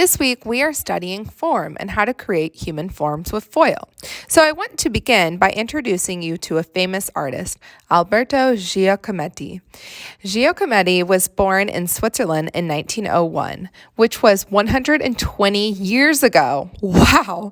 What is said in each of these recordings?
This week, we are studying form and how to create human forms with foil. So, I want to begin by introducing you to a famous artist, Alberto Giacometti. Giacometti was born in Switzerland in 1901, which was 120 years ago. Wow!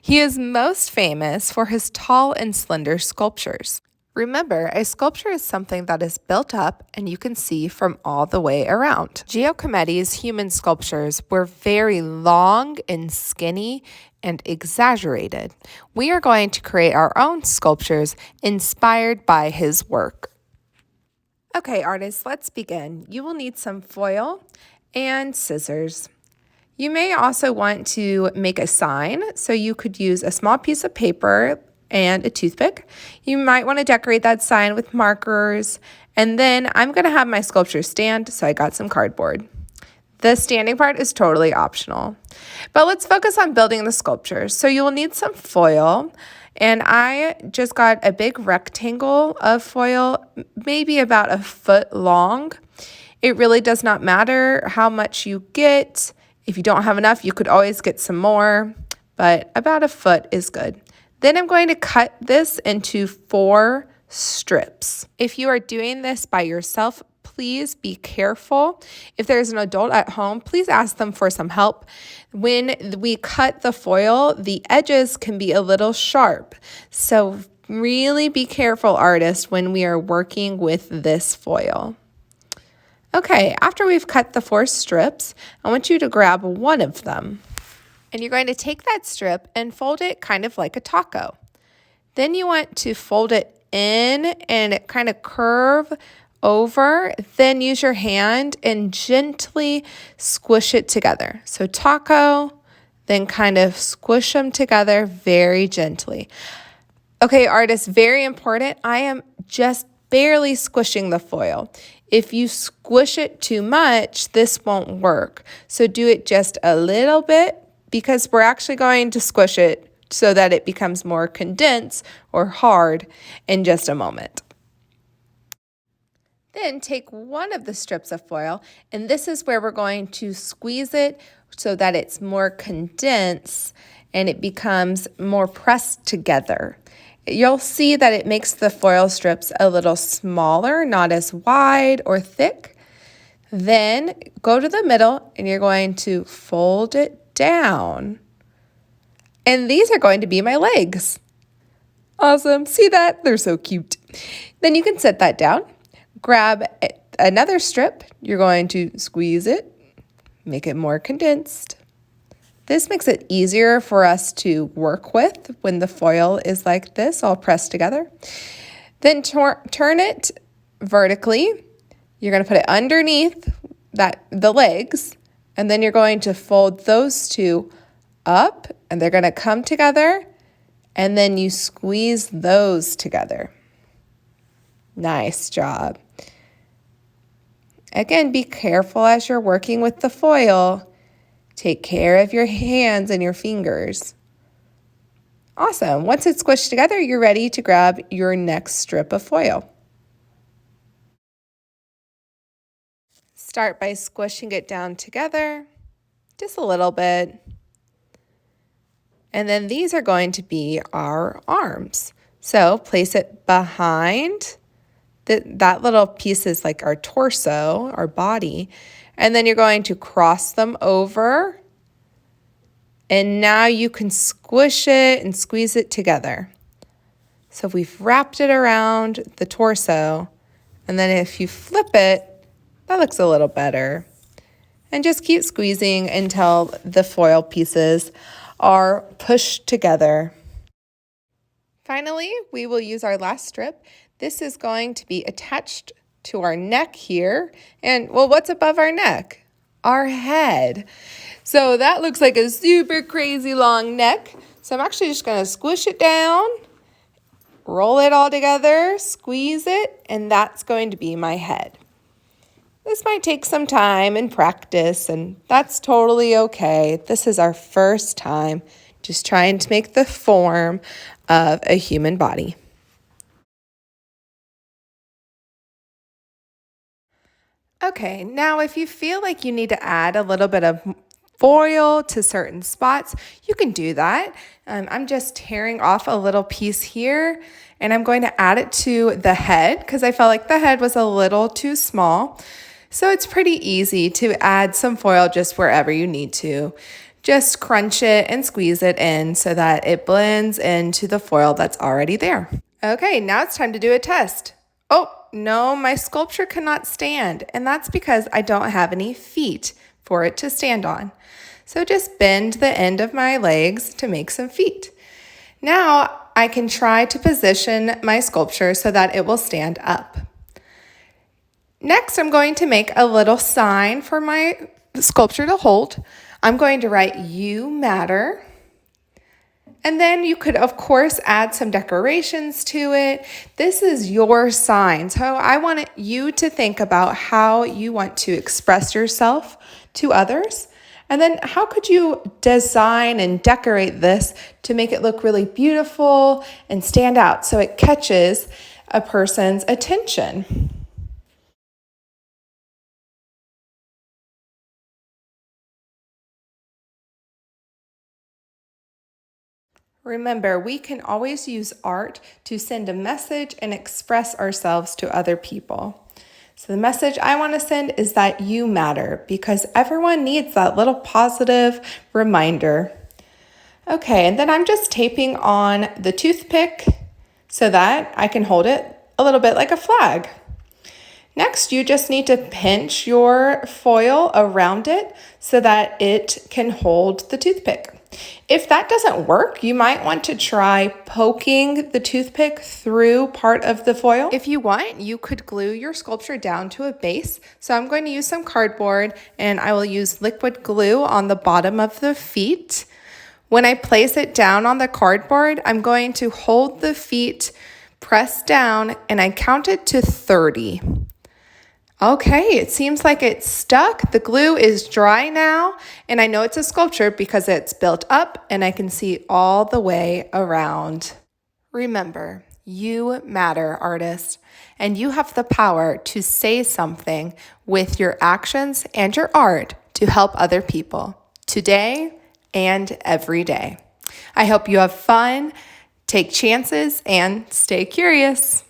He is most famous for his tall and slender sculptures. Remember, a sculpture is something that is built up and you can see from all the way around. Giacometti's human sculptures were very long and skinny and exaggerated. We are going to create our own sculptures inspired by his work. Okay, artists, let's begin. You will need some foil and scissors. You may also want to make a sign, so you could use a small piece of paper and a toothpick. You might want to decorate that sign with markers. And then I'm going to have my sculpture stand, so I got some cardboard. The standing part is totally optional. But let's focus on building the sculpture. So you will need some foil. And I just got a big rectangle of foil, maybe about a foot long. It really does not matter how much you get. If you don't have enough, you could always get some more, but about a foot is good. Then I'm going to cut this into 4 strips. If you are doing this by yourself, please be careful. If there's an adult at home, please ask them for some help. When we cut the foil, the edges can be a little sharp. So really be careful, artists, when we are working with this foil. Okay, after we've cut the 4 strips, I want you to grab one of them. And you're going to take that strip and fold it kind of like a taco. Then you want to fold it in and kind of curve over. Then use your hand and gently squish it together. So taco, then kind of squish them together very gently. Okay, artists, very important. I am just barely squishing the foil. If you squish it too much, this won't work. So do it just a little bit, because we're actually going to squish it so that it becomes more condensed or hard in just a moment. Then take one of the strips of foil, and this is where we're going to squeeze it so that it's more condensed and it becomes more pressed together. You'll see that it makes the foil strips a little smaller, not as wide or thick. Then go to the middle and you're going to fold it down. And these are going to be my legs. Awesome. See that? They're so cute. Then you can set that down. Grab another strip. You're going to squeeze it, make it more condensed. This makes it easier for us to work with when the foil is like this, all pressed together. Then turn it vertically. You're going to put it underneath the legs. And then you're going to fold those 2 up, and they're going to come together, and then you squeeze those together. Nice job. Again, be careful as you're working with the foil. Take care of your hands and your fingers. Awesome. Once it's squished together, you're ready to grab your next strip of foil. Start by squishing it down together, just a little bit. And then these are going to be our arms. So place it behind. That little piece is like our torso, our body. And then you're going to cross them over. And now you can squish it and squeeze it together. So we've wrapped it around the torso. And then if you flip it, that looks a little better. And just keep squeezing until the foil pieces are pushed together. Finally, we will use our last strip. This is going to be attached to our neck here. And, well, what's above our neck? Our head. So that looks like a super crazy long neck. So I'm actually just going to squish it down, roll it all together, squeeze it, and that's going to be my head. This might take some time and practice, and that's totally okay. This is our first time just trying to make the form of a human body. Okay, now if you feel like you need to add a little bit of foil to certain spots, you can do that. I'm just tearing off a little piece here, and I'm going to add it to the head because I felt like the head was a little too small. So it's pretty easy to add some foil just wherever you need to. Just crunch it and squeeze it in so that it blends into the foil that's already there. Okay, now it's time to do a test. Oh, no, my sculpture cannot stand, and that's because I don't have any feet for it to stand on. So just bend the end of my legs to make some feet. Now I can try to position my sculpture so that it will stand up. Next, I'm going to make a little sign for my sculpture to hold. I'm going to write "You Matter." And then you could, of course, add some decorations to it. This is your sign. So I want you to think about how you want to express yourself to others. And then how could you design and decorate this to make it look really beautiful and stand out so it catches a person's attention? Remember, we can always use art to send a message and express ourselves to other people. So the message I want to send is that you matter because everyone needs that little positive reminder. Okay, and then I'm just taping on the toothpick so that I can hold it a little bit like a flag. Next, you just need to pinch your foil around it so that it can hold the toothpick. If that doesn't work, you might want to try poking the toothpick through part of the foil. If you want, you could glue your sculpture down to a base. So I'm going to use some cardboard and I will use liquid glue on the bottom of the feet. When I place it down on the cardboard, I'm going to hold the feet pressed down and I count it to 30. Okay, it seems like it's stuck. The glue is dry now, and I know it's a sculpture because it's built up and I can see all the way around. Remember, you matter, artist, and you have the power to say something with your actions and your art to help other people today and every day. I hope you have fun, take chances, and stay curious.